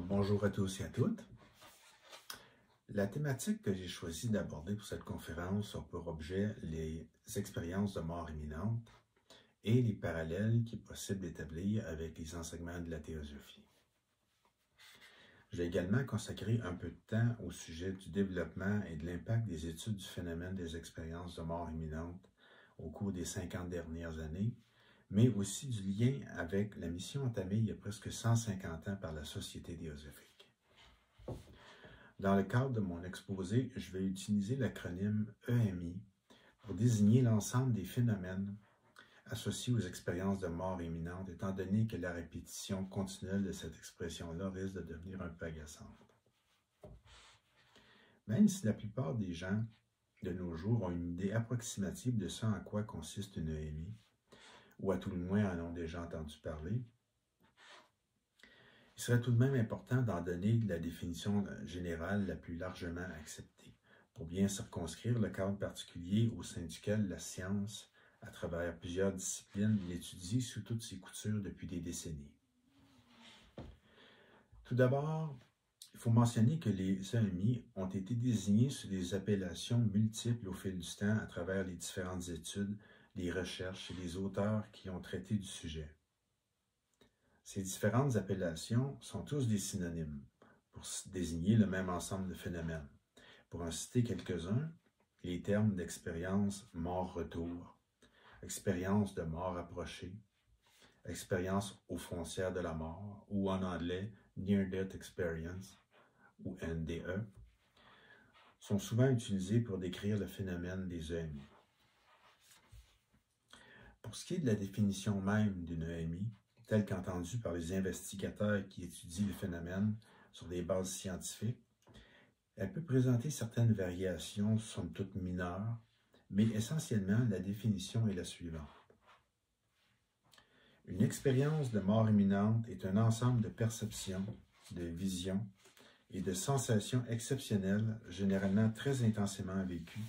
Bonjour à tous et à toutes. La thématique que j'ai choisi d'aborder pour cette conférence a pour objet les expériences de mort imminente et les parallèles qu'il est possible d'établir avec les enseignements de la théosophie. J'ai également consacré un peu de temps au sujet du développement et de l'impact des études du phénomène des expériences de mort imminente au cours des 50 dernières années, mais aussi du lien avec la mission entamée il y a presque 150 ans par la Société théosophique. Dans le cadre de mon exposé, je vais utiliser l'acronyme EMI pour désigner l'ensemble des phénomènes associés aux expériences de mort imminente, étant donné que la répétition continuelle de cette expression-là risque de devenir un peu agaçante. Même si la plupart des gens de nos jours ont une idée approximative de ce en quoi consiste une EMI, ou à tout le moins en ont déjà entendu parler, il serait tout de même important d'en donner la définition générale la plus largement acceptée, pour bien circonscrire le cadre particulier au sein duquel la science, à travers plusieurs disciplines, l'étudie sous toutes ses coutures depuis des décennies. Tout d'abord, il faut mentionner que les EMI ont été désignés sous des appellations multiples au fil du temps à travers les différentes études, les recherches et les auteurs qui ont traité du sujet. Ces différentes appellations sont tous des synonymes pour désigner le même ensemble de phénomènes. Pour en citer quelques-uns, les termes d'expérience mort-retour, expérience de mort approchée, expérience aux frontières de la mort, ou en anglais Near Death Experience, ou NDE, sont souvent utilisés pour décrire le phénomène des EMI. Pour ce qui est de la définition même d'une EMI, telle qu'entendue par les investigateurs qui étudient le phénomène sur des bases scientifiques, elle peut présenter certaines variations, somme toute mineures, mais essentiellement la définition est la suivante. Une expérience de mort imminente est un ensemble de perceptions, de visions et de sensations exceptionnelles, généralement très intensément vécues,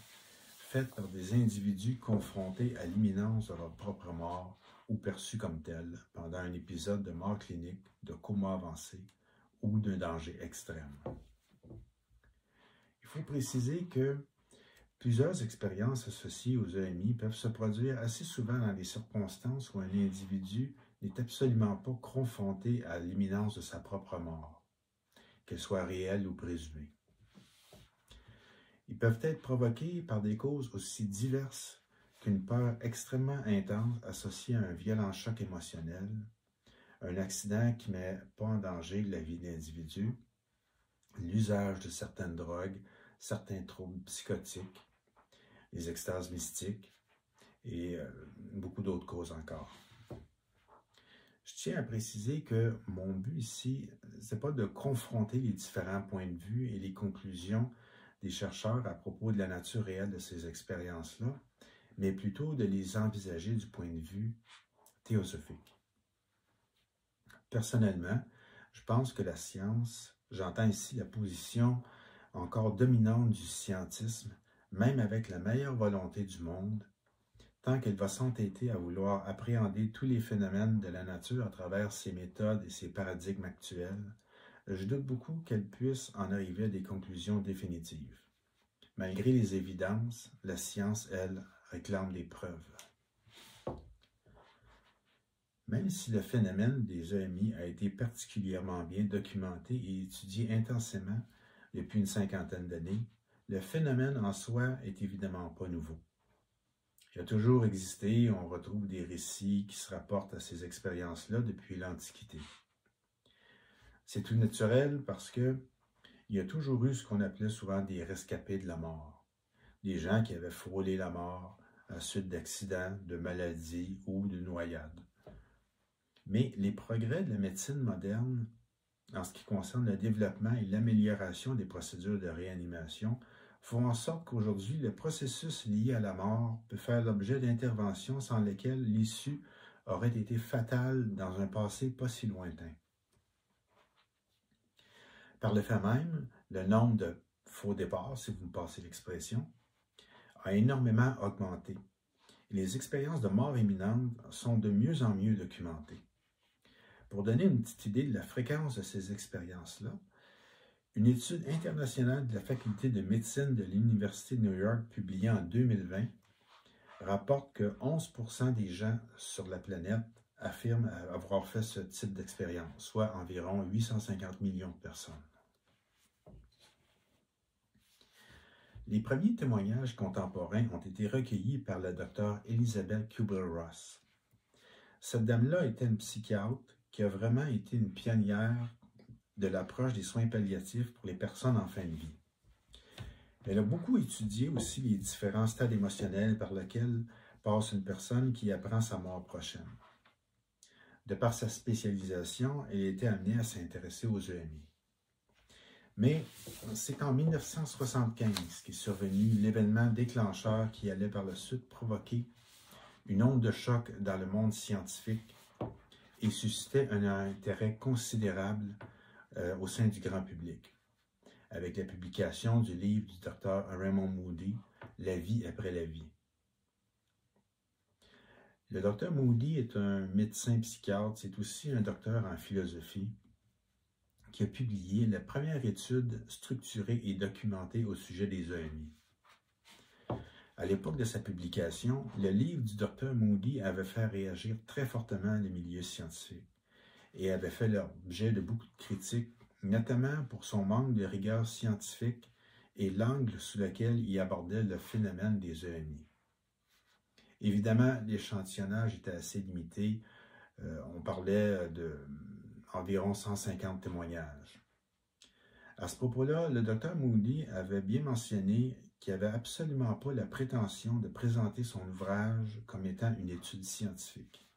faites par des individus confrontés à l'imminence de leur propre mort ou perçus comme tels pendant un épisode de mort clinique, de coma avancé ou d'un danger extrême. Il faut préciser que plusieurs expériences associées aux EMI peuvent se produire assez souvent dans des circonstances où un individu n'est absolument pas confronté à l'imminence de sa propre mort, qu'elle soit réelle ou présumée. Ils peuvent être provoqués par des causes aussi diverses qu'une peur extrêmement intense associée à un violent choc émotionnel, un accident qui ne met pas en danger la vie de l'individu, l'usage de certaines drogues, certains troubles psychotiques, les extases mystiques et beaucoup d'autres causes encore. Je tiens à préciser que mon but ici, ce n'est pas de confronter les différents points de vue et les conclusions des chercheurs à propos de la nature réelle de ces expériences-là, mais plutôt de les envisager du point de vue théosophique. Personnellement, je pense que la science, j'entends ici la position encore dominante du scientisme, même avec la meilleure volonté du monde, tant qu'elle va s'entêter à vouloir appréhender tous les phénomènes de la nature à travers ses méthodes et ses paradigmes actuels, je doute beaucoup qu'elle puisse en arriver à des conclusions définitives. Malgré les évidences, la science, elle, réclame des preuves. Même si le phénomène des EMI a été particulièrement bien documenté et étudié intensément depuis une cinquantaine d'années, le phénomène en soi est évidemment pas nouveau. Il a toujours existé, on retrouve des récits qui se rapportent à ces expériences-là depuis l'Antiquité. C'est tout naturel parce que il y a toujours eu ce qu'on appelait souvent des rescapés de la mort, des gens qui avaient frôlé la mort à la suite d'accidents, de maladies ou de noyades. Mais les progrès de la médecine moderne, en ce qui concerne le développement et l'amélioration des procédures de réanimation, font en sorte qu'aujourd'hui, le processus lié à la mort peut faire l'objet d'interventions sans lesquelles l'issue aurait été fatale dans un passé pas si lointain. Par le fait même, le nombre de faux départs, si vous me passez l'expression, a énormément augmenté. Et les expériences de mort imminente sont de mieux en mieux documentées. Pour donner une petite idée de la fréquence de ces expériences-là, une étude internationale de la faculté de médecine de l'Université de New York publiée en 2020 rapporte que 11% des gens sur la planète affirment avoir fait ce type d'expérience, soit environ 850 millions de personnes. Les premiers témoignages contemporains ont été recueillis par la docteure Elizabeth Kubler-Ross. Cette dame-là était une psychiatre qui a vraiment été une pionnière de l'approche des soins palliatifs pour les personnes en fin de vie. Elle a beaucoup étudié aussi les différents stades émotionnels par lesquels passe une personne qui apprend sa mort prochaine. De par sa spécialisation, elle était amenée à s'intéresser aux EMI. Mais c'est en 1975 qu'est survenu l'événement déclencheur qui allait par la suite provoquer une onde de choc dans le monde scientifique et suscitait un intérêt considérable au sein du grand public, avec la publication du livre du Dr. Raymond Moody, « La vie après la vie ». Le Dr. Moody est un médecin psychiatre, c'est aussi un docteur en philosophie, qui a publié la première étude structurée et documentée au sujet des EMI. À l'époque de sa publication, le livre du Dr. Moody avait fait réagir très fortement les milieux scientifiques et avait fait l'objet de beaucoup de critiques, notamment pour son manque de rigueur scientifique et l'angle sous lequel il abordait le phénomène des EMI. Évidemment, l'échantillonnage était assez limité. On parlait d'environ 150 témoignages. À ce propos-là, le Dr. Moody avait bien mentionné qu'il n'avait absolument pas la prétention de présenter son ouvrage comme étant une étude scientifique.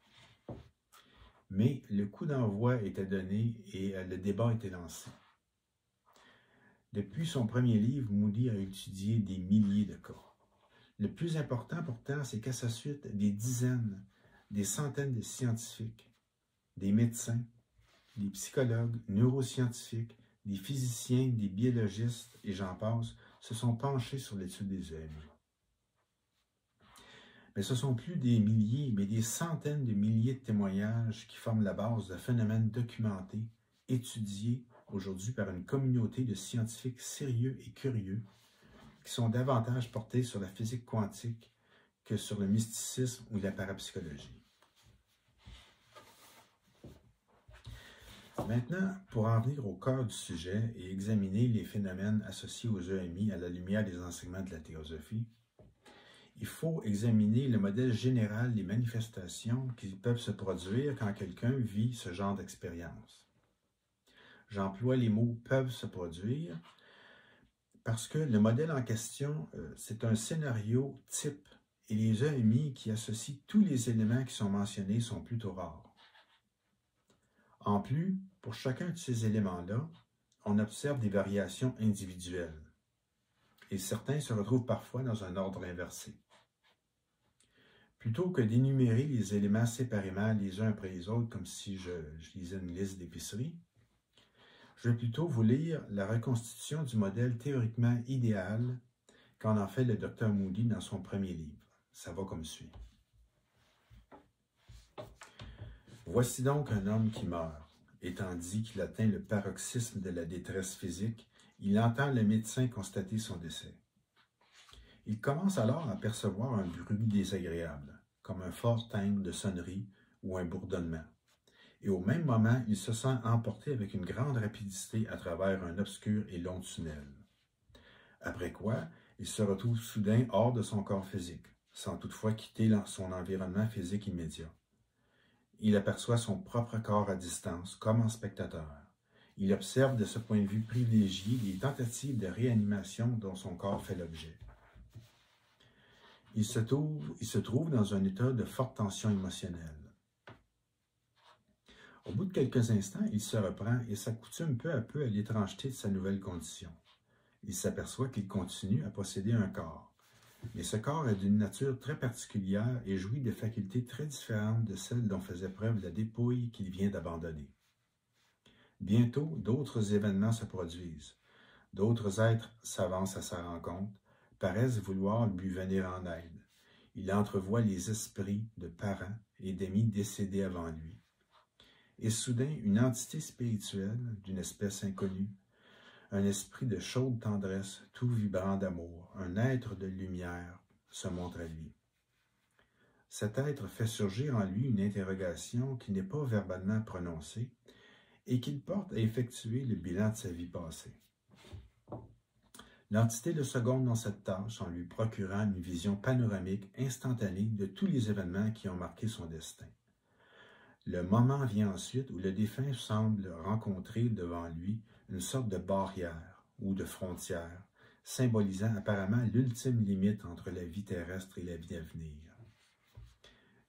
Mais le coup d'envoi était donné et le débat était lancé. Depuis son premier livre, Moody a étudié des milliers de cas. Le plus important pourtant, c'est qu'à sa suite, des dizaines, des centaines de scientifiques, des médecins, des psychologues, neuroscientifiques, des physiciens, des biologistes et j'en passe, se sont penchés sur l'étude des EMI. Mais ce ne sont plus des milliers, mais des centaines de milliers de témoignages qui forment la base de phénomènes documentés, étudiés aujourd'hui par une communauté de scientifiques sérieux et curieux qui sont davantage portés sur la physique quantique que sur le mysticisme ou la parapsychologie. Maintenant, pour en venir au cœur du sujet et examiner les phénomènes associés aux EMI à la lumière des enseignements de la théosophie, il faut examiner le modèle général des manifestations qui peuvent se produire quand quelqu'un vit ce genre d'expérience. J'emploie les mots « peuvent se produire » parce que le modèle en question, c'est un scénario type et les EMI qui associent tous les éléments qui sont mentionnés sont plutôt rares. En plus, pour chacun de ces éléments-là, on observe des variations individuelles et certains se retrouvent parfois dans un ordre inversé. Plutôt que d'énumérer les éléments séparément les uns après les autres comme si je lisais une liste d'épicerie, je vais plutôt vous lire la reconstitution du modèle théoriquement idéal qu'en a fait le Dr. Moody dans son premier livre. Ça va comme suit. Voici donc un homme qui meurt. Étant dit qu'il atteint le paroxysme de la détresse physique, il entend le médecin constater son décès. Il commence alors à percevoir un bruit désagréable, comme un fort timbre de sonnerie ou un bourdonnement. Et au même moment, il se sent emporté avec une grande rapidité à travers un obscur et long tunnel. Après quoi, il se retrouve soudain hors de son corps physique, sans toutefois quitter son environnement physique immédiat. Il aperçoit son propre corps à distance, comme en spectateur. Il observe de ce point de vue privilégié les tentatives de réanimation dont son corps fait l'objet. Il se trouve dans un état de forte tension émotionnelle. Au bout de quelques instants, il se reprend et s'accoutume peu à peu à l'étrangeté de sa nouvelle condition. Il s'aperçoit qu'il continue à posséder un corps. Mais ce corps est d'une nature très particulière et jouit de facultés très différentes de celles dont faisait preuve la dépouille qu'il vient d'abandonner. Bientôt, d'autres événements se produisent. D'autres êtres s'avancent à sa rencontre, paraissent vouloir lui venir en aide. Il entrevoit les esprits de parents et d'amis décédés avant lui. et soudain une entité spirituelle d'une espèce inconnue, un esprit de chaude tendresse, tout vibrant d'amour, un être de lumière se montre à lui. Cet être fait surgir en lui une interrogation qui n'est pas verbalement prononcée et qu'il porte à effectuer le bilan de sa vie passée. L'entité le seconde dans cette tâche en lui procurant une vision panoramique instantanée de tous les événements qui ont marqué son destin. Le moment vient ensuite où le défunt semble rencontrer devant lui une sorte de barrière ou de frontière, symbolisant apparemment l'ultime limite entre la vie terrestre et la vie à venir.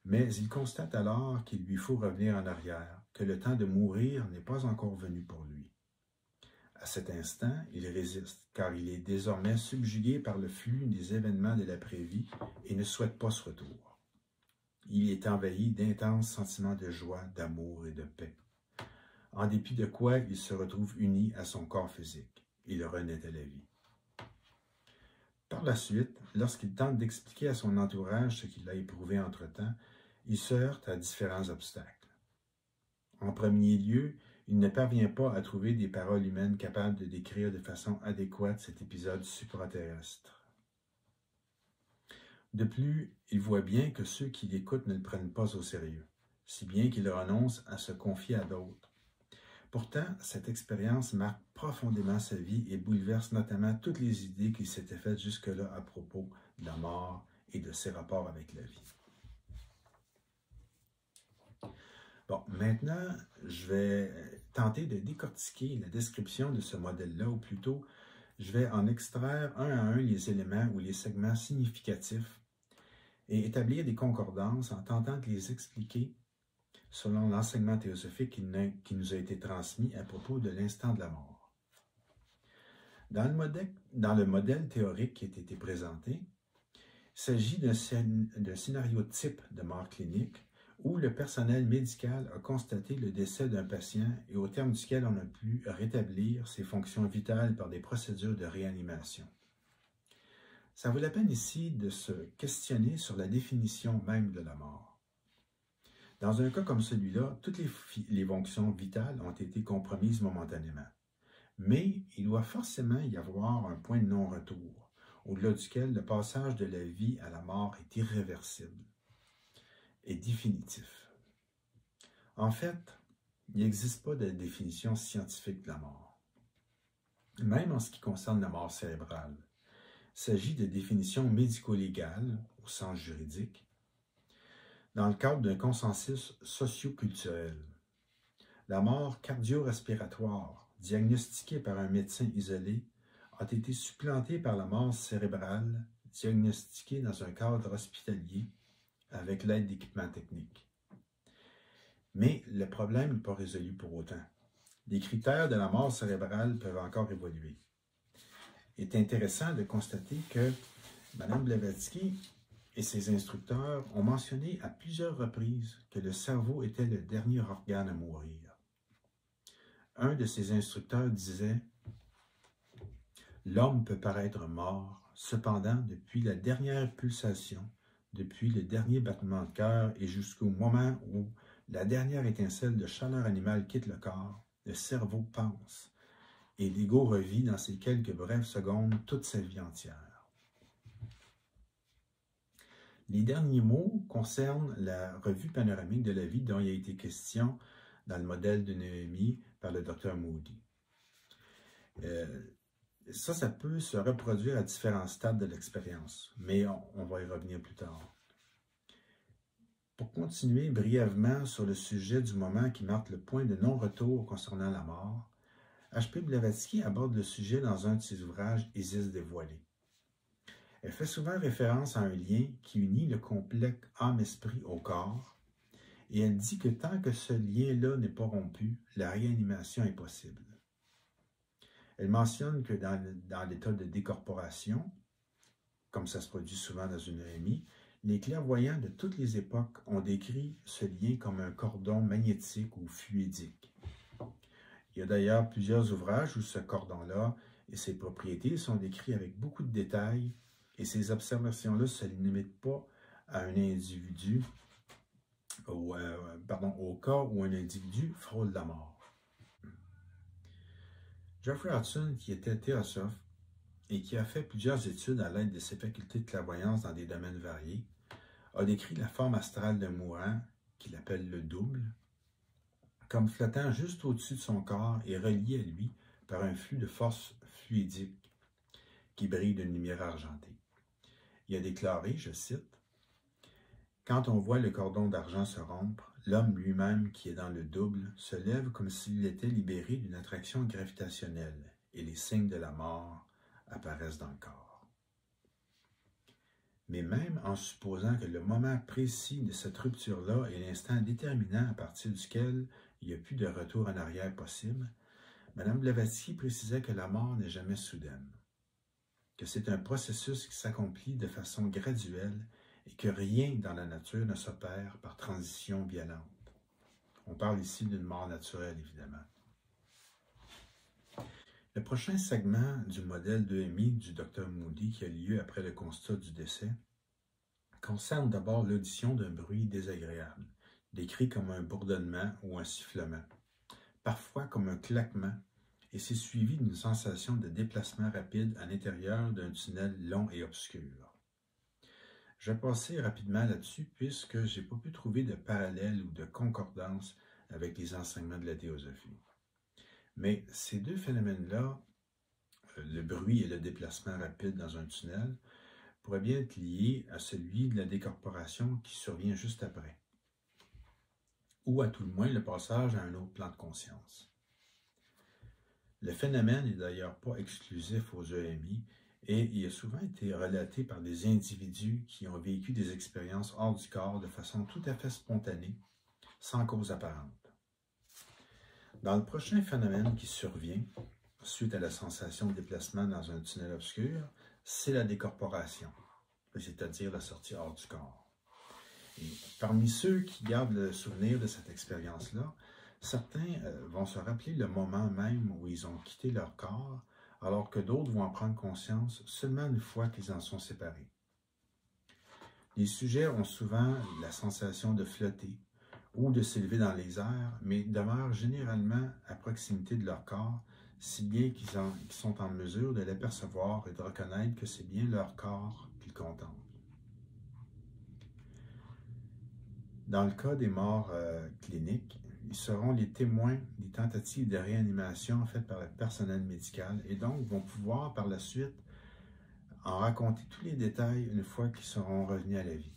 Mais il constate alors qu'il lui faut revenir en arrière, que le temps de mourir n'est pas encore venu pour lui. À cet instant, il résiste, car il est désormais subjugué par le flux des événements de l'après-vie et ne souhaite pas ce retour. Il est envahi d'intenses sentiments de joie, d'amour et de paix, en dépit de quoi il se retrouve uni à son corps physique. Il renaît à la vie. Par la suite, lorsqu'il tente d'expliquer à son entourage ce qu'il a éprouvé entre-temps, il se heurte à différents obstacles. En premier lieu, il ne parvient pas à trouver des paroles humaines capables de décrire de façon adéquate cet épisode supraterrestre. De plus, il voit bien que ceux qui l'écoutent ne le prennent pas au sérieux, si bien qu'il renonce à se confier à d'autres. Pourtant, cette expérience marque profondément sa vie et bouleverse notamment toutes les idées qu'il s'était faites jusque-là à propos de la mort et de ses rapports avec la vie. Bon, maintenant, je vais tenter de décortiquer la description de ce modèle-là, ou plutôt, je vais en extraire un à un les éléments ou les segments significatifs et établir des concordances en tentant de les expliquer selon l'enseignement théosophique qui nous a été transmis à propos de l'instant de la mort. Dans le modèle théorique qui a été présenté, il s'agit d'un scénario type de mort clinique où le personnel médical a constaté le décès d'un patient et au terme duquel on a pu rétablir ses fonctions vitales par des procédures de réanimation. Ça vaut la peine ici de se questionner sur la définition même de la mort. Dans un cas comme celui-là, toutes les fonctions vitales ont été compromises momentanément. Mais il doit forcément y avoir un point de non-retour, au-delà duquel le passage de la vie à la mort est irréversible et définitif. En fait, il n'existe pas de définition scientifique de la mort. Même en ce qui concerne la mort cérébrale, il s'agit de définitions médico-légales au sens juridique, dans le cadre d'un consensus socio-culturel. La mort cardio-respiratoire, diagnostiquée par un médecin isolé, a été supplantée par la mort cérébrale, diagnostiquée dans un cadre hospitalier avec l'aide d'équipements techniques. Mais le problème n'est pas résolu pour autant. Les critères de la mort cérébrale peuvent encore évoluer. Il est intéressant de constater que Mme Blavatsky et ses instructeurs ont mentionné à plusieurs reprises que le cerveau était le dernier organe à mourir. Un de ses instructeurs disait « L'homme peut paraître mort, cependant, depuis la dernière pulsation, depuis le dernier battement de cœur et jusqu'au moment où la dernière étincelle de chaleur animale quitte le corps, le cerveau pense, et l'ego revit dans ces quelques brèves secondes toute sa vie entière. » Les derniers mots concernent la revue panoramique de la vie dont il a été question dans le modèle de Noémie par le Dr Moody. Ça peut se reproduire à différents stades de l'expérience, mais on va y revenir plus tard. Pour continuer brièvement sur le sujet du moment qui marque le point de non-retour concernant la mort, H.P. Blavatsky aborde le sujet dans un de ses ouvrages « Isis dévoilée ». Elle fait souvent référence à un lien qui unit le complexe âme-esprit au corps, et elle dit que tant que ce lien-là n'est pas rompu, la réanimation est possible. Elle mentionne que dans l'état de décorporation, comme ça se produit souvent dans une EMI, les clairvoyants de toutes les époques ont décrit ce lien comme un cordon magnétique ou fluidique. Il y a d'ailleurs plusieurs ouvrages où ce cordon-là et ses propriétés sont décrits avec beaucoup de détails, et ces observations-là ne se limitent pas à un individu au cas où un individu frôle la mort. Jeffrey Hudson, qui était théosophe et qui a fait plusieurs études à l'aide de ses facultés de clairvoyance dans des domaines variés, a décrit la forme astrale d'un mourant, qu'il appelle le double, comme flottant juste au-dessus de son corps et relié à lui par un flux de force fluidique qui brille d'une lumière argentée. Il a déclaré, je cite, « Quand on voit le cordon d'argent se rompre, l'homme lui-même qui est dans le double se lève comme s'il était libéré d'une attraction gravitationnelle et les signes de la mort apparaissent dans le corps. » Mais même en supposant que le moment précis de cette rupture-là est l'instant déterminant à partir duquel il n'y a plus de retour en arrière possible, Mme Blavatsky précisait que la mort n'est jamais soudaine, que c'est un processus qui s'accomplit de façon graduelle et que rien dans la nature ne s'opère par transition violente. On parle ici d'une mort naturelle, évidemment. Le prochain segment du modèle d'EMI du Dr Moody, qui a lieu après le constat du décès, concerne d'abord l'audition d'un bruit désagréable, décrit comme un bourdonnement ou un sifflement, parfois comme un claquement, et c'est suivi d'une sensation de déplacement rapide à l'intérieur d'un tunnel long et obscur. Je vais passer rapidement là-dessus puisque je n'ai pas pu trouver de parallèle ou de concordance avec les enseignements de la théosophie. Mais ces deux phénomènes-là, le bruit et le déplacement rapide dans un tunnel, pourraient bien être liés à celui de la décorporation qui survient juste après, ou à tout le moins le passage à un autre plan de conscience. Le phénomène n'est d'ailleurs pas exclusif aux EMI et il a souvent été relaté par des individus qui ont vécu des expériences hors du corps de façon tout à fait spontanée, sans cause apparente. Dans le prochain phénomène qui survient, suite à la sensation de déplacement dans un tunnel obscur, c'est la décorporation, c'est-à-dire la sortie hors du corps. Et parmi ceux qui gardent le souvenir de cette expérience-là, certains vont se rappeler le moment même où ils ont quitté leur corps, alors que d'autres vont en prendre conscience seulement une fois qu'ils en sont séparés. Les sujets ont souvent la sensation de flotter ou de s'élever dans les airs, mais demeurent généralement à proximité de leur corps, si bien qu'ils sont en mesure de l'apercevoir et de reconnaître que c'est bien leur corps qu'ils contemplent. Dans le cas des morts cliniques, ils seront les témoins des tentatives de réanimation faites par le personnel médical et donc vont pouvoir par la suite en raconter tous les détails une fois qu'ils seront revenus à la vie.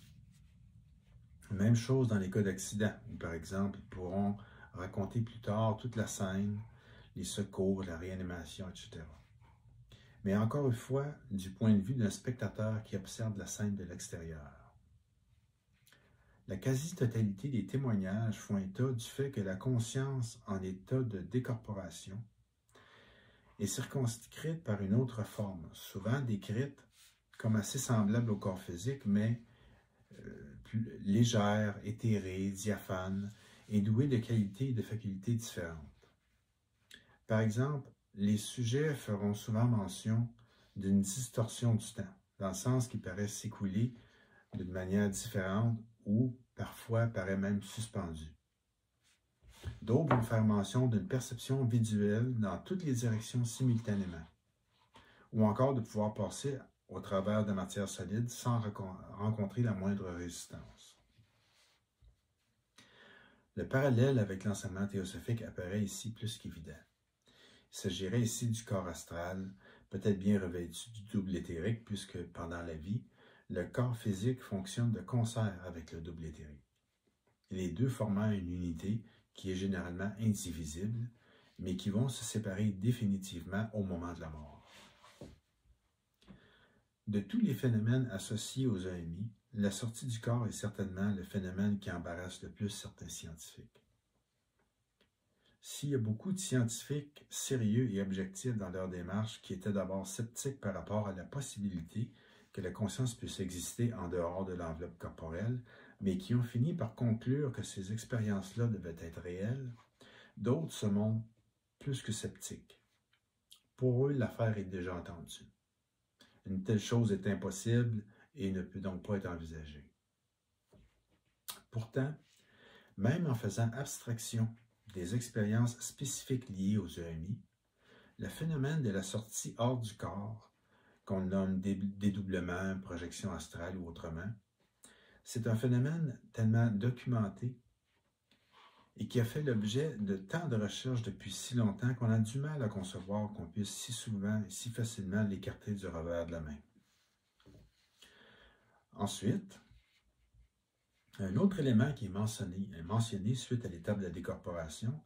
Même chose dans les cas d'accident, où par exemple ils pourront raconter plus tard toute la scène, les secours, la réanimation, etc. Mais encore une fois, du point de vue d'un spectateur qui observe la scène de l'extérieur. La quasi-totalité des témoignages font état du fait que la conscience en état de décorporation est circonscrite par une autre forme, souvent décrite comme assez semblable au corps physique, mais plus légère, éthérée, diaphane et douée de qualités et de facultés différentes. Par exemple, les sujets feront souvent mention d'une distorsion du temps, dans le sens qu'il paraît s'écouler d'une manière différente ou parfois paraît même suspendu. D'autres vont faire mention d'une perception visuelle dans toutes les directions simultanément, ou encore de pouvoir passer au travers de matières solides sans rencontrer la moindre résistance. Le parallèle avec l'enseignement théosophique apparaît ici plus qu'évident. Il s'agirait ici du corps astral, peut-être bien revêtu du double éthérique, puisque pendant la vie, le corps physique fonctionne de concert avec le double éthérique. Les deux formant une unité qui est généralement indivisible, mais qui vont se séparer définitivement au moment de la mort. De tous les phénomènes associés aux EMI, la sortie du corps est certainement le phénomène qui embarrasse le plus certains scientifiques. S'il y a beaucoup de scientifiques sérieux et objectifs dans leur démarche qui étaient d'abord sceptiques par rapport à la possibilité que la conscience puisse exister en dehors de l'enveloppe corporelle, mais qui ont fini par conclure que ces expériences-là devaient être réelles, d'autres se montrent plus que sceptiques. Pour eux, l'affaire est déjà entendue. Une telle chose est impossible et ne peut donc pas être envisagée. Pourtant, Même en faisant abstraction des expériences spécifiques liées aux EMI, le phénomène de la sortie hors du corps, qu'on nomme dédoublement, projection astrale ou autrement, c'est un phénomène tellement documenté et qui a fait l'objet de tant de recherches depuis si longtemps qu'on a du mal à concevoir qu'on puisse si souvent et si facilement l'écarter du revers de la main. Ensuite, un autre élément qui est mentionné suite à l'étape de la décorporation,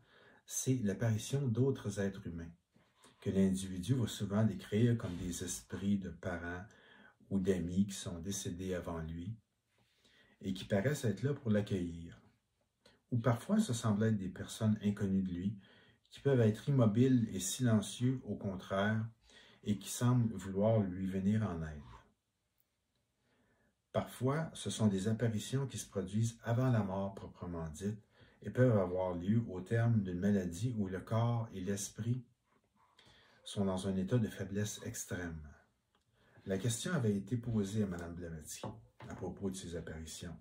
c'est l'apparition d'autres êtres humains, que l'individu va souvent décrire comme des esprits de parents ou d'amis qui sont décédés avant lui et qui paraissent être là pour l'accueillir. Ou parfois ce semble être des personnes inconnues de lui, qui peuvent être immobiles et silencieux au contraire, et qui semblent vouloir lui venir en aide. Parfois, ce sont des apparitions qui se produisent avant la mort proprement dite et peuvent avoir lieu au terme d'une maladie où le corps et l'esprit sont dans un état de faiblesse extrême. La question avait été posée à Mme Blavatsky à propos de ces apparitions.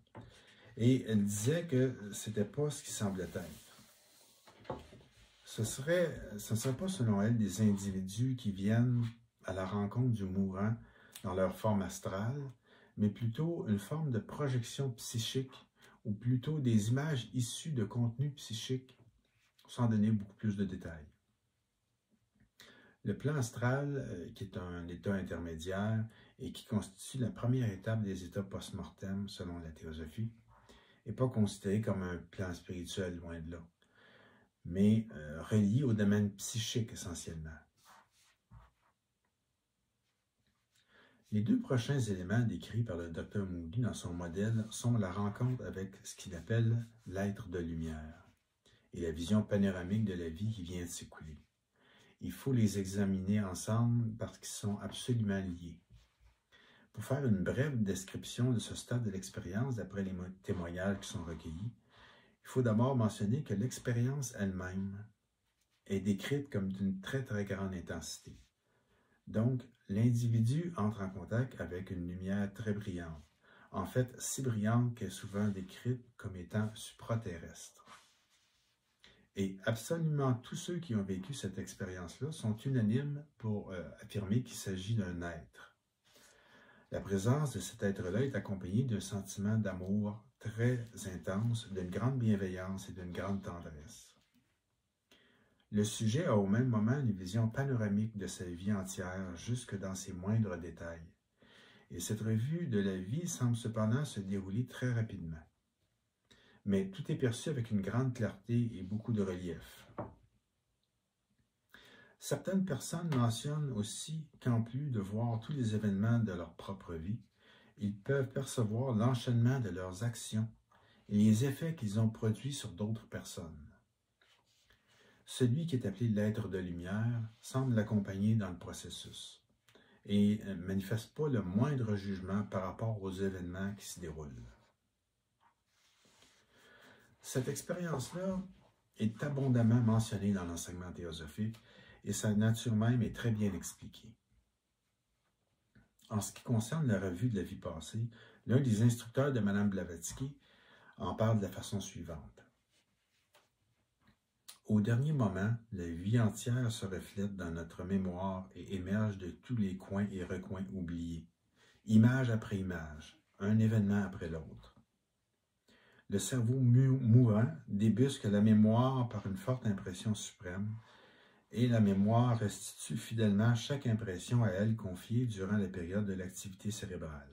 Et elle disait que ce n'était pas ce qui semblait être. Ce ne serait pas, selon elle, des individus qui viennent à la rencontre du mourant dans leur forme astrale, mais plutôt une forme de projection psychique, ou plutôt des images issues de contenus psychiques, sans donner beaucoup plus de détails. Le plan astral, qui est un état intermédiaire et qui constitue la première étape des états post-mortem selon la théosophie, n'est pas considéré comme un plan spirituel, loin de là, mais relié au domaine psychique essentiellement. Les deux prochains éléments décrits par le Dr Moody dans son modèle sont la rencontre avec ce qu'il appelle l'être de lumière et la vision panoramique de la vie qui vient de s'écouler. Il faut les examiner ensemble parce qu'ils sont absolument liés. Pour faire une brève description de ce stade de l'expérience d'après les témoignages qui sont recueillis, il faut d'abord mentionner que l'expérience elle-même est décrite comme d'une très très grande intensité. Donc, l'individu entre en contact avec une lumière très brillante, en fait si brillante qu'elle est souvent décrite comme étant supraterrestre. Et absolument tous ceux qui ont vécu cette expérience-là sont unanimes pour affirmer qu'il s'agit d'un être. La présence de cet être-là est accompagnée d'un sentiment d'amour très intense, d'une grande bienveillance et d'une grande tendresse. Le sujet a au même moment une vision panoramique de sa vie entière, jusque dans ses moindres détails. Et cette revue de la vie semble cependant se dérouler très rapidement. Mais tout est perçu avec une grande clarté et beaucoup de relief. Certaines personnes mentionnent aussi qu'en plus de voir tous les événements de leur propre vie, ils peuvent percevoir l'enchaînement de leurs actions et les effets qu'ils ont produits sur d'autres personnes. Celui qui est appelé l'être de lumière semble l'accompagner dans le processus et ne manifeste pas le moindre jugement par rapport aux événements qui se déroulent. Cette expérience-là est abondamment mentionnée dans l'enseignement théosophique et sa nature même est très bien expliquée. En ce qui concerne la revue de la vie passée, l'un des instructeurs de Mme Blavatsky en parle de la façon suivante. Au dernier moment, la vie entière se reflète dans notre mémoire et émerge de tous les coins et recoins oubliés, image après image, un événement après l'autre. Le cerveau mourant débusque la mémoire par une forte impression suprême, et la mémoire restitue fidèlement chaque impression à elle confiée durant la période de l'activité cérébrale.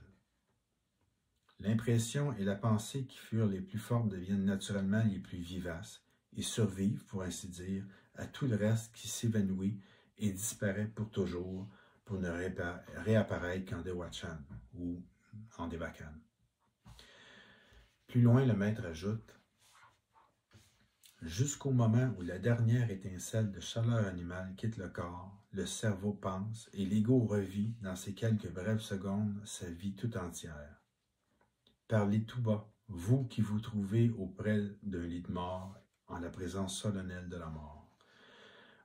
L'impression et la pensée qui furent les plus fortes deviennent naturellement les plus vivaces, et survivent, pour ainsi dire, à tout le reste qui s'évanouit et disparaît pour toujours pour ne réapparaître qu'en Dewachan ou en Devakan. Plus loin, le maître ajoute « Jusqu'au moment où la dernière étincelle de chaleur animale quitte le corps, le cerveau pense et l'ego revit dans ces quelques brèves secondes sa vie tout entière. Parlez tout bas, vous qui vous trouvez auprès d'un lit de mort, en la présence solennelle de la mort.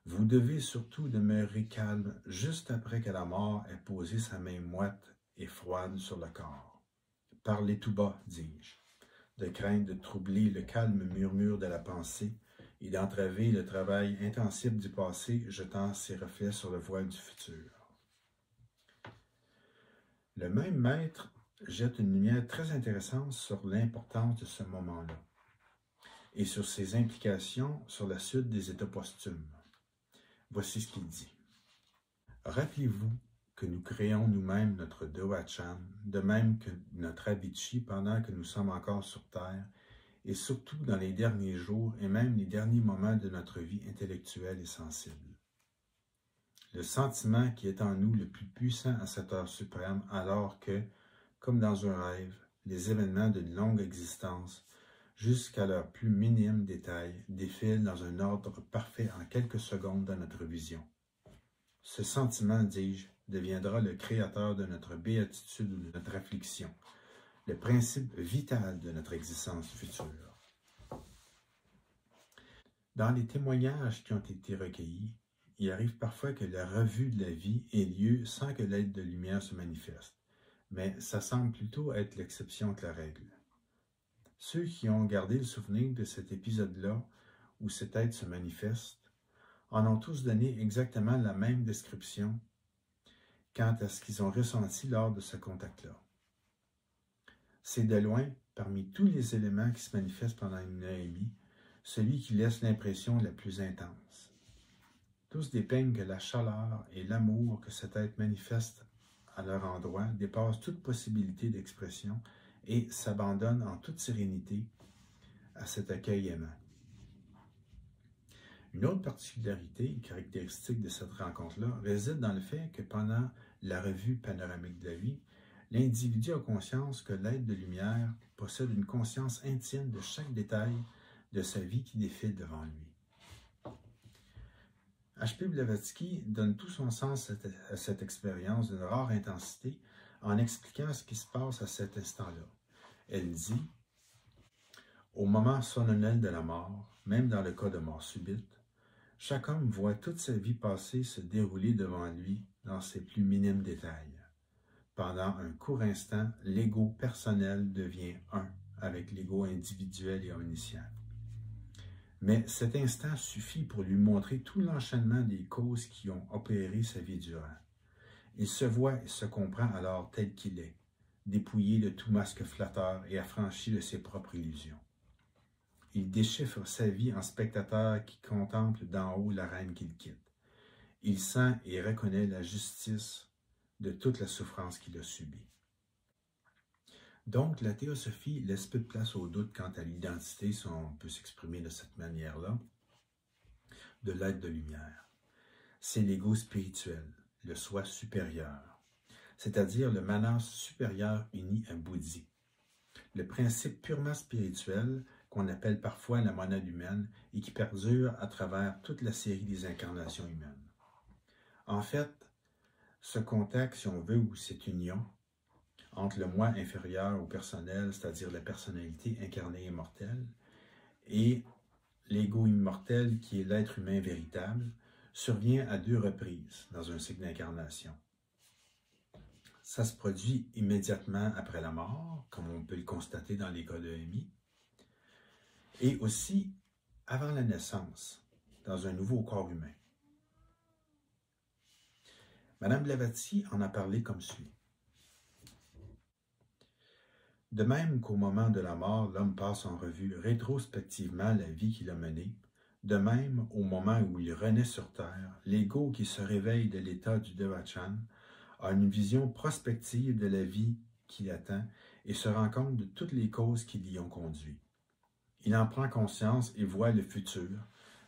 Vous devez surtout demeurer calme juste après que la mort ait posé sa main moite et froide sur le corps. Parlez tout bas, dis-je. de crainte de troubler le calme murmure de la pensée et d'entraver le travail intensif du passé, jetant ses reflets sur le voile du futur. Le même maître jette une lumière très intéressante sur l'importance de ce moment-là et sur ses implications sur la suite des états posthumes. Voici ce qu'il dit. Rappelez-vous que nous créons nous-mêmes notre Dewachan, de même que notre Avicii pendant que nous sommes encore sur Terre, et surtout dans les derniers jours et même les derniers moments de notre vie intellectuelle et sensible. Le sentiment qui est en nous le plus puissant à cette heure suprême, alors que, comme dans un rêve, les événements d'une longue existence, jusqu'à leur plus minime détail, défilent dans un ordre parfait en quelques secondes dans notre vision. Ce sentiment, dis-je, deviendra le créateur de notre béatitude ou de notre affliction, le principe vital de notre existence future. Dans les témoignages qui ont été recueillis, il arrive parfois que la revue de la vie ait lieu sans que l'être de lumière se manifeste, mais ça semble plutôt être l'exception que la règle. Ceux qui ont gardé le souvenir de cet épisode-là, où cet être se manifeste, en ont tous donné exactement la même description quant à ce qu'ils ont ressenti lors de ce contact-là. C'est de loin, parmi tous les éléments qui se manifestent pendant une EMI, celui qui laisse l'impression la plus intense. Tous dépeignent que la chaleur et l'amour que cet être manifeste à leur endroit dépassent toute possibilité d'expression et s'abandonnent en toute sérénité à cet accueil aimant. Une autre particularité caractéristique de cette rencontre-là réside dans le fait que pendant la revue panoramique de la vie, l'individu a conscience que l'être de lumière possède une conscience intime de chaque détail de sa vie qui défile devant lui. H.P. Blavatsky donne tout son sens à cette expérience d'une rare intensité en expliquant ce qui se passe à cet instant-là. Elle dit « Au moment solennel de la mort, même dans le cas de mort subite, chaque homme voit toute sa vie passée se dérouler devant lui dans ses plus minimes détails. Pendant un court instant, l'ego personnel devient un avec l'ego individuel et omniscient. Mais cet instant suffit pour lui montrer tout l'enchaînement des causes qui ont opéré sa vie durant. Il se voit et se comprend alors tel qu'il est, dépouillé de tout masque flatteur et affranchi de ses propres illusions. Il déchiffre sa vie en spectateur qui contemple d'en haut la reine qu'il quitte. Il sent et reconnaît la justice de toute la souffrance qu'il a subie. Donc, la théosophie laisse peu de place au doute quant à l'identité, si on peut s'exprimer de cette manière-là, de l'être de lumière. C'est l'ego spirituel, le soi supérieur, c'est-à-dire le manas supérieur uni à Bouddhi, le principe purement spirituel qu'on appelle parfois la monade humaine et qui perdure à travers toute la série des incarnations humaines. En fait, ce contact, si on veut, ou cette union entre le moi inférieur au personnel, c'est-à-dire la personnalité incarnée et mortelle, et l'ego immortel qui est l'être humain véritable, survient à 2 reprises dans un cycle d'incarnation. Ça se produit immédiatement après la mort, comme on peut le constater dans les cas de EMI, et aussi avant la naissance, dans un nouveau corps humain. Madame Blavatsky en a parlé comme suit. De même qu'au moment de la mort, l'homme passe en revue rétrospectivement la vie qu'il a menée, de même, au moment où il renaît sur Terre, l'ego qui se réveille de l'état du Devachan a une vision prospective de la vie qui l'attend et se rend compte de toutes les causes qui l'y ont conduit. Il en prend conscience et voit le futur,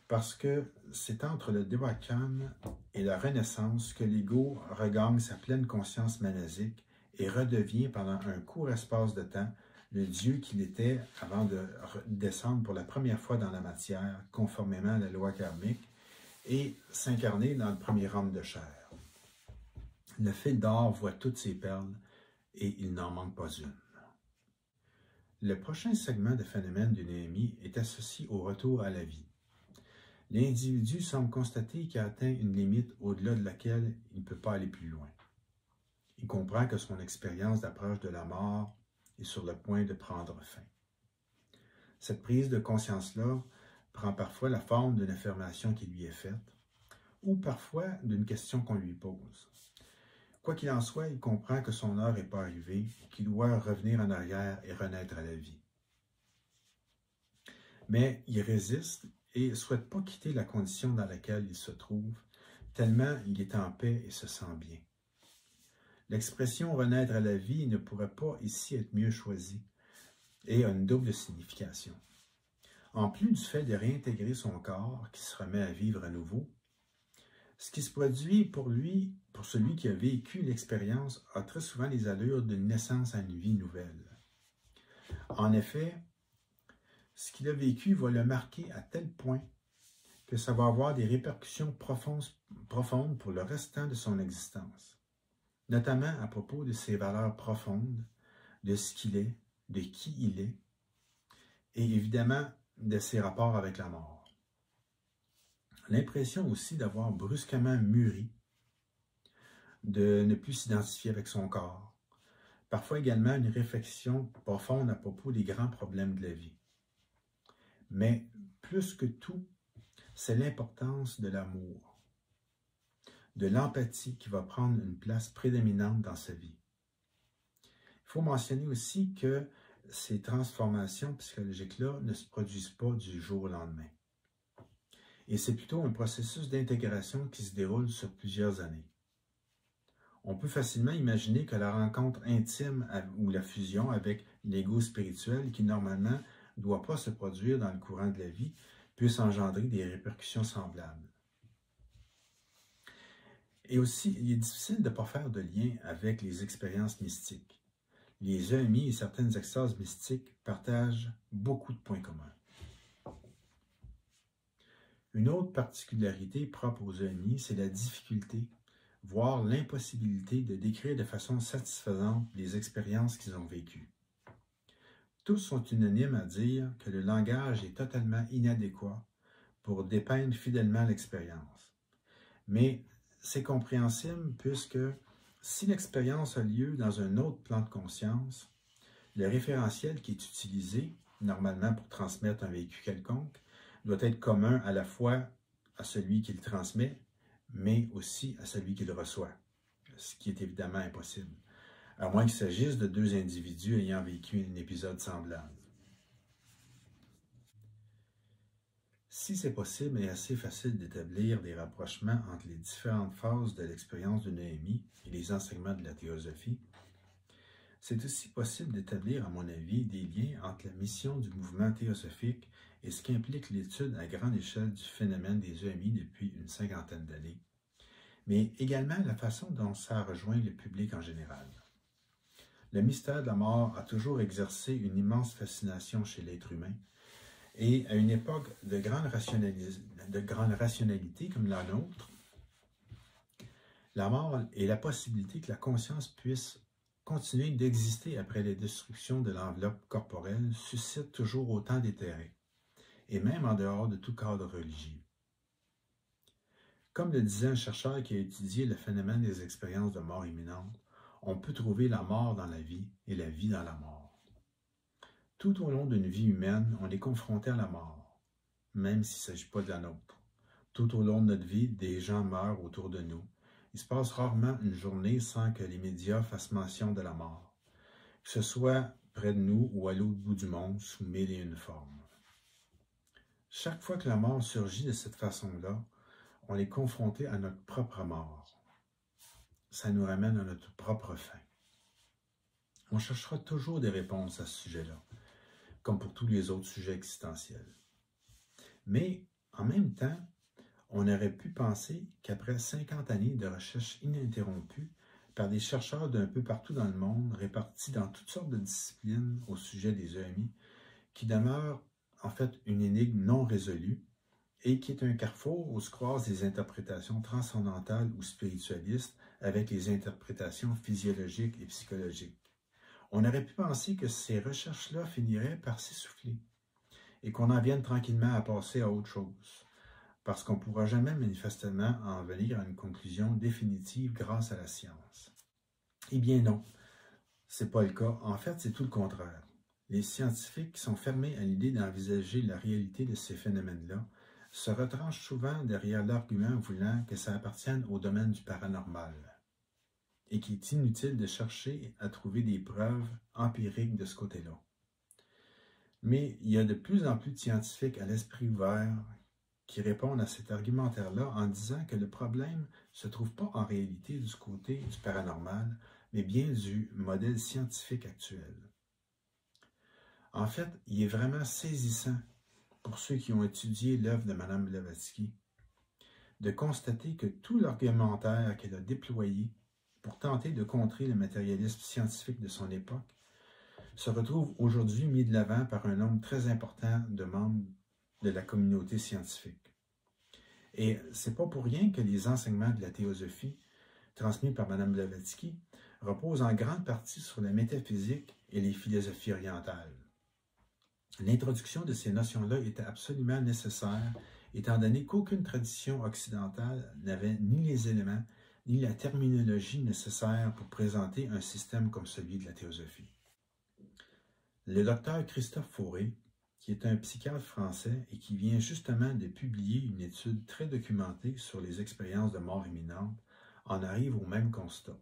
parce que c'est entre le Devachan et la Renaissance que l'ego regagne sa pleine conscience manasique et redevient pendant un court espace de temps le Dieu qu'il était avant de descendre pour la première fois dans la matière, conformément à la loi karmique, et s'incarner dans le premier homme de chair. Le fil d'or voit toutes ses perles et il n'en manque pas une. Le prochain segment de phénomène d'une EMI est associé au retour à la vie. L'individu semble constater qu'il a atteint une limite au-delà de laquelle il ne peut pas aller plus loin. Il comprend que son expérience d'approche de la mort est sur le point de prendre fin. Cette prise de conscience-là prend parfois la forme d'une affirmation qui lui est faite ou parfois d'une question qu'on lui pose. Quoi qu'il en soit, il comprend que son heure n'est pas arrivée, qu'il doit revenir en arrière et renaître à la vie. Mais il résiste et ne souhaite pas quitter la condition dans laquelle il se trouve, tellement il est en paix et se sent bien. L'expression « renaître à la vie » ne pourrait pas ici être mieux choisie et a une double signification. En plus du fait de réintégrer son corps qui se remet à vivre à nouveau, ce qui se produit pour lui, pour celui qui a vécu l'expérience, a très souvent les allures d'une naissance à une vie nouvelle. En effet, ce qu'il a vécu va le marquer à tel point que ça va avoir des répercussions profondes pour le restant de son existence, notamment à propos de ses valeurs profondes, de ce qu'il est, de qui il est, et évidemment de ses rapports avec la mort. L'impression aussi d'avoir brusquement mûri, de ne plus s'identifier avec son corps, parfois également une réflexion profonde à propos des grands problèmes de la vie. Mais plus que tout, c'est l'importance de l'amour, de l'empathie qui va prendre une place prédominante dans sa vie. Il faut mentionner aussi que ces transformations psychologiques-là ne se produisent pas du jour au lendemain. Et c'est plutôt un processus d'intégration qui se déroule sur plusieurs années. On peut facilement imaginer que la rencontre intime ou la fusion avec l'ego spirituel, qui normalement ne doit pas se produire dans le courant de la vie, puisse engendrer des répercussions semblables. Et aussi, il est difficile de ne pas faire de lien avec les expériences mystiques. Les EMI et certaines extases mystiques partagent beaucoup de points communs. Une autre particularité propre aux EMI, c'est la difficulté, voire l'impossibilité de décrire de façon satisfaisante les expériences qu'ils ont vécues. Tous sont unanimes à dire que le langage est totalement inadéquat pour dépeindre fidèlement l'expérience. Mais c'est compréhensible puisque si l'expérience a lieu dans un autre plan de conscience, le référentiel qui est utilisé, normalement pour transmettre un vécu quelconque, doit être commun à la fois à celui qui le transmet, mais aussi à celui qui le reçoit, ce qui est évidemment impossible, à moins qu'il s'agisse de deux individus ayant vécu un épisode semblable. Si c'est possible et assez facile d'établir des rapprochements entre les différentes phases de l'expérience d'une EMI et les enseignements de la théosophie, c'est aussi possible d'établir, à mon avis, des liens entre la mission du mouvement théosophique et ce qu'implique l'étude à grande échelle du phénomène des EMI depuis une cinquantaine d'années, mais également la façon dont ça rejoint le public en général. Le mystère de la mort a toujours exercé une immense fascination chez l'être humain, et à une époque de grande rationalité comme la nôtre, la mort et la possibilité que la conscience puisse continuer d'exister après la destruction de l'enveloppe corporelle suscitent toujours autant d'intérêt, et même en dehors de tout cadre religieux. Comme le disait un chercheur qui a étudié le phénomène des expériences de mort imminente, on peut trouver la mort dans la vie et la vie dans la mort. Tout au long d'une vie humaine, on est confronté à la mort, même s'il ne s'agit pas de la nôtre. Tout au long de notre vie, des gens meurent autour de nous. Il se passe rarement une journée sans que les médias fassent mention de la mort, que ce soit près de nous ou à l'autre bout du monde sous mille et une formes. Chaque fois que la mort surgit de cette façon-là, on est confronté à notre propre mort. Ça nous ramène à notre propre fin. On cherchera toujours des réponses à ce sujet-là, comme pour tous les autres sujets existentiels. Mais, en même temps, on aurait pu penser qu'après 50 années de recherche ininterrompue par des chercheurs d'un peu partout dans le monde, répartis dans toutes sortes de disciplines au sujet des EMI, qui demeurent en fait une énigme non résolue et qui est un carrefour où se croisent les interprétations transcendantales ou spiritualistes avec les interprétations physiologiques et psychologiques. On aurait pu penser que ces recherches-là finiraient par s'essouffler et qu'on en vienne tranquillement à passer à autre chose, parce qu'on ne pourra jamais manifestement en venir à une conclusion définitive grâce à la science. Eh bien non, ce n'est pas le cas. En fait, c'est tout le contraire. les scientifiques qui sont fermés à l'idée d'envisager la réalité de ces phénomènes-là se retranchent souvent derrière l'argument voulant que ça appartienne au domaine du paranormal et qu'il est inutile de chercher à trouver des preuves empiriques de ce côté-là. Mais il y a de plus en plus de scientifiques à l'esprit ouvert qui répondent à cet argumentaire-là en disant que le problème ne se trouve pas en réalité du côté du paranormal, mais bien du modèle scientifique actuel. En fait, il est vraiment saisissant pour ceux qui ont étudié l'œuvre de Mme Blavatsky de constater que tout l'argumentaire qu'elle a déployé pour tenter de contrer le matérialisme scientifique de son époque se retrouve aujourd'hui mis de l'avant par un nombre très important de membres de la communauté scientifique. Et c'est pas pour rien que les enseignements de la théosophie transmis par Mme Blavatsky reposent en grande partie sur la métaphysique et les philosophies orientales. L'introduction de ces notions-là était absolument nécessaire, étant donné qu'aucune tradition occidentale n'avait ni les éléments, ni la terminologie nécessaire pour présenter un système comme celui de la théosophie. Le docteur Christophe Fauré, qui est un psychiatre français et qui vient justement de publier une étude très documentée sur les expériences de mort imminente, en arrive au même constat.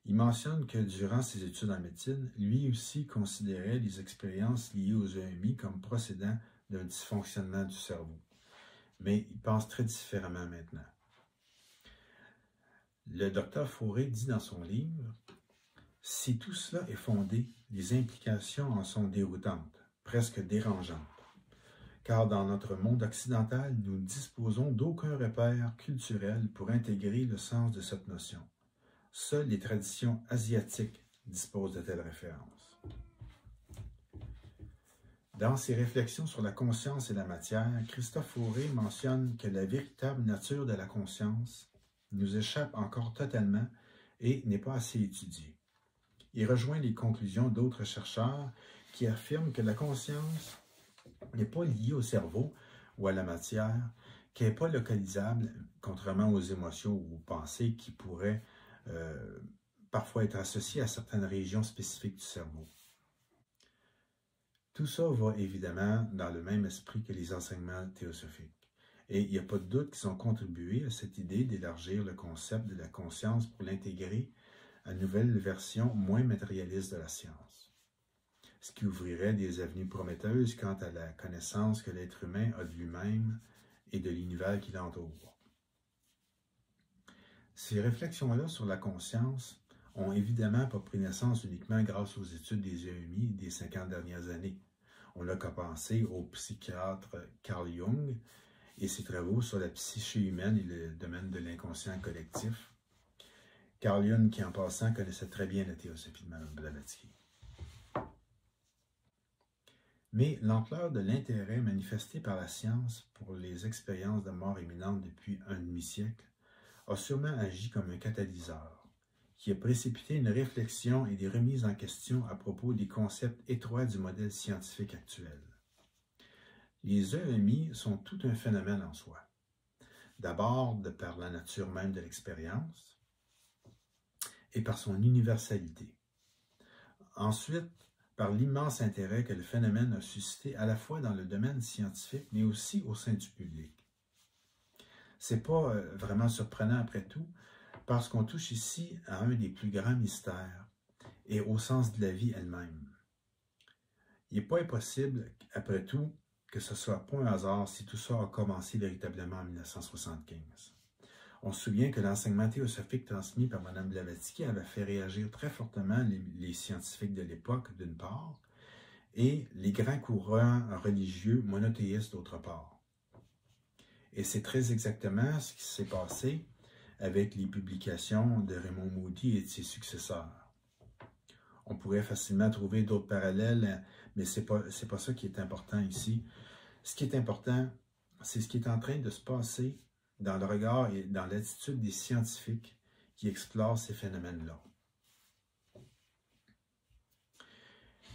Il mentionne que durant ses études en médecine, lui aussi considérait les expériences liées aux EMI comme procédant d'un dysfonctionnement du cerveau. Mais il pense très différemment maintenant. Le docteur Fauré dit dans son livre « Si tout cela est fondé, les implications en sont déroutantes, presque dérangeantes. Car dans notre monde occidental, nous ne disposons d'aucun repère culturel pour intégrer le sens de cette notion. Seules les traditions asiatiques disposent de telles références. » Dans ses réflexions sur la conscience et la matière, Christophe Fauré mentionne que la véritable nature de la conscience nous échappe encore totalement et n'est pas assez étudiée. Il rejoint les conclusions d'autres chercheurs qui affirment que la conscience n'est pas liée au cerveau ou à la matière, qu'elle n'est pas localisable, contrairement aux émotions ou aux pensées qui pourraient parfois être associées à certaines régions spécifiques du cerveau. Tout ça va évidemment dans le même esprit que les enseignements théosophiques. Et il n'y a pas de doute qu'ils ont contribué à cette idée d'élargir le concept de la conscience pour l'intégrer à une nouvelle version moins matérialiste de la science, ce qui ouvrirait des avenues prometteuses quant à la connaissance que l'être humain a de lui-même et de l'univers qui l'entoure. Ces réflexions-là sur la conscience ont évidemment pas pris naissance uniquement grâce aux études des EMI des 50 dernières années. On n'a qu'à penser au psychiatre Carl Jung et ses travaux sur la psyché humaine et le domaine de l'inconscient collectif. Carl Jung, qui en passant connaissait très bien la théosophie de Mme Blavatsky. Mais l'ampleur de l'intérêt manifesté par la science pour les expériences de mort imminente depuis un demi-siècle a sûrement agi comme un catalyseur, qui a précipité une réflexion et des remises en question à propos des concepts étroits du modèle scientifique actuel. Les EMI sont tout un phénomène en soi. D'abord, de par la nature même de l'expérience et par son universalité. Ensuite, par l'immense intérêt que le phénomène a suscité à la fois dans le domaine scientifique, mais aussi au sein du public. C'est pas vraiment surprenant après tout, parce qu'on touche ici à un des plus grands mystères et au sens de la vie elle-même. Il n'est pas impossible, après tout, que ce soit pas un hasard si tout ça a commencé véritablement en 1975. On se souvient que l'enseignement théosophique transmis par Mme Blavatsky avait fait réagir très fortement les scientifiques de l'époque, d'une part, et les grands courants religieux monothéistes, d'autre part. Et c'est très exactement ce qui s'est passé avec les publications de Raymond Moody et de ses successeurs. On pourrait facilement trouver d'autres parallèles, mais c'est pas ça qui est important ici. Ce qui est important, c'est ce qui est en train de se passer dans le regard et dans l'attitude des scientifiques qui explorent ces phénomènes-là.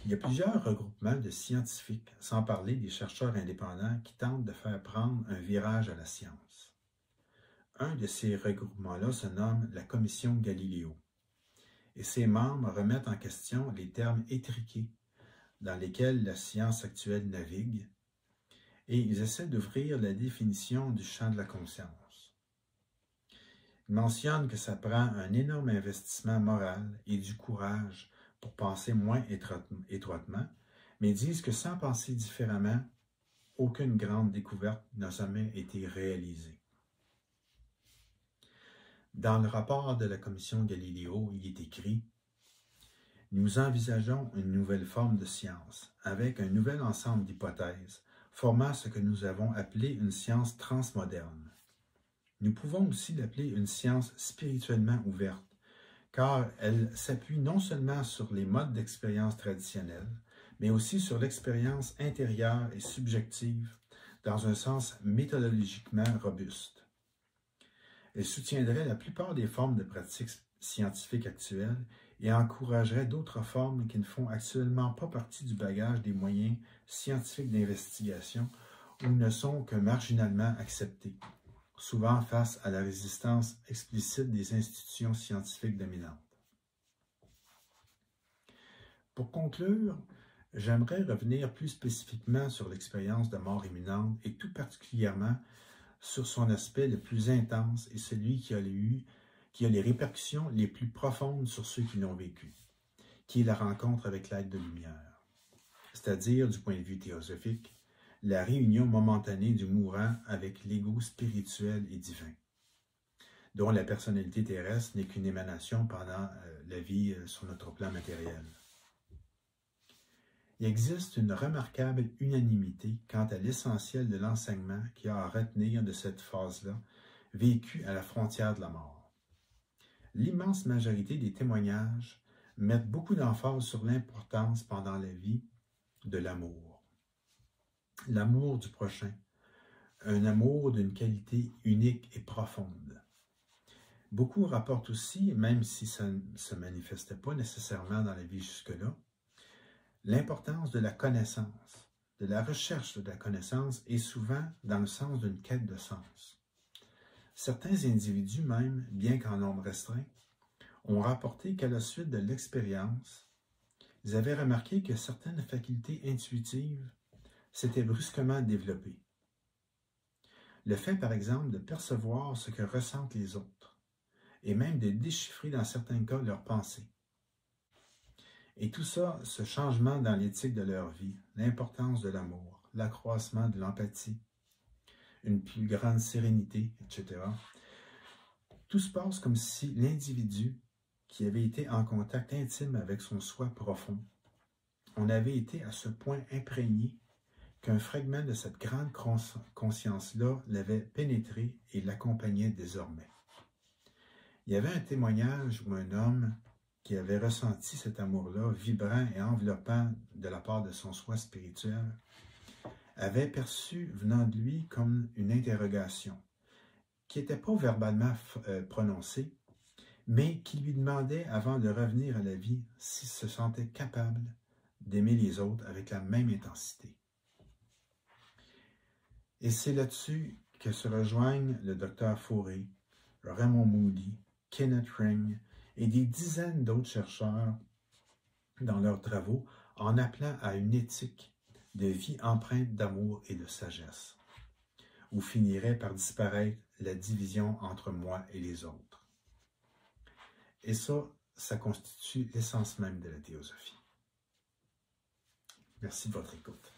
Il y a plusieurs regroupements de scientifiques, sans parler des chercheurs indépendants, qui tentent de faire prendre un virage à la science. Un de ces regroupements-là se nomme la Commission Galiléo, et ses membres remettent en question les termes étriqués dans lesquels la science actuelle navigue, et ils essaient d'ouvrir la définition du champ de la conscience. Ils mentionnent que ça prend un énorme investissement moral et du courage pour penser moins étroitement, mais disent que sans penser différemment, aucune grande découverte n'a jamais été réalisée. Dans le rapport de la commission Galiléo, il est écrit « Nous envisageons une nouvelle forme de science, avec un nouvel ensemble d'hypothèses, formant ce que nous avons appelé une science transmoderne. Nous pouvons aussi l'appeler une science spirituellement ouverte, car elle s'appuie non seulement sur les modes d'expérience traditionnels, mais aussi sur l'expérience intérieure et subjective dans un sens méthodologiquement robuste. Elle soutiendrait la plupart des formes de pratiques scientifiques actuelles et encouragerait d'autres formes qui ne font actuellement pas partie du bagage des moyens scientifiques d'investigation ou ne sont que marginalement acceptées, souvent face à la résistance explicite des institutions scientifiques dominantes. Pour conclure, j'aimerais revenir plus spécifiquement sur l'expérience de mort imminente et tout particulièrement sur son aspect le plus intense et celui qui a les répercussions les plus profondes sur ceux qui l'ont vécu, qui est la rencontre avec l'être de lumière, c'est-à-dire, du point de vue théosophique, la réunion momentanée du mourant avec l'ego spirituel et divin, dont la personnalité terrestre n'est qu'une émanation pendant la vie sur notre plan matériel. Il existe une remarquable unanimité quant à l'essentiel de l'enseignement qu'il y a à retenir de cette phase-là, vécue à la frontière de la mort. L'immense majorité des témoignages mettent beaucoup d'emphase sur l'importance pendant la vie de l'amour. L'amour du prochain, un amour d'une qualité unique et profonde. Beaucoup rapportent aussi, même si ça ne se manifestait pas nécessairement dans la vie jusque-là, l'importance de la connaissance, de la recherche de la connaissance et souvent dans le sens d'une quête de sens. Certains individus même, bien qu'en nombre restreint, ont rapporté qu'à la suite de l'expérience, ils avaient remarqué que certaines facultés intuitives s'étaient brusquement développées. Le fait, par exemple, de percevoir ce que ressentent les autres, et même de déchiffrer dans certains cas leurs pensées. Et tout ça, ce changement dans l'éthique de leur vie, l'importance de l'amour, l'accroissement de l'empathie, une plus grande sérénité, etc. Tout se passe comme si l'individu qui avait été en contact intime avec son soi profond, on avait été à ce point imprégné qu'un fragment de cette grande conscience-là l'avait pénétré et l'accompagnait désormais. Il y avait un témoignage où un homme qui avait ressenti cet amour-là, vibrant et enveloppant de la part de son soi spirituel, avait perçu venant de lui comme une interrogation, qui n'était pas verbalement prononcée, mais qui lui demandait, avant de revenir à la vie, s'il se sentait capable d'aimer les autres avec la même intensité. Et c'est là-dessus que se rejoignent le Dr Fauré, Raymond Moody, Kenneth Ring, et des dizaines d'autres chercheurs dans leurs travaux en appelant à une éthique de vie empreinte d'amour et de sagesse, où finirait par disparaître la division entre moi et les autres. Et ça constitue l'essence même de la théosophie. Merci de votre écoute.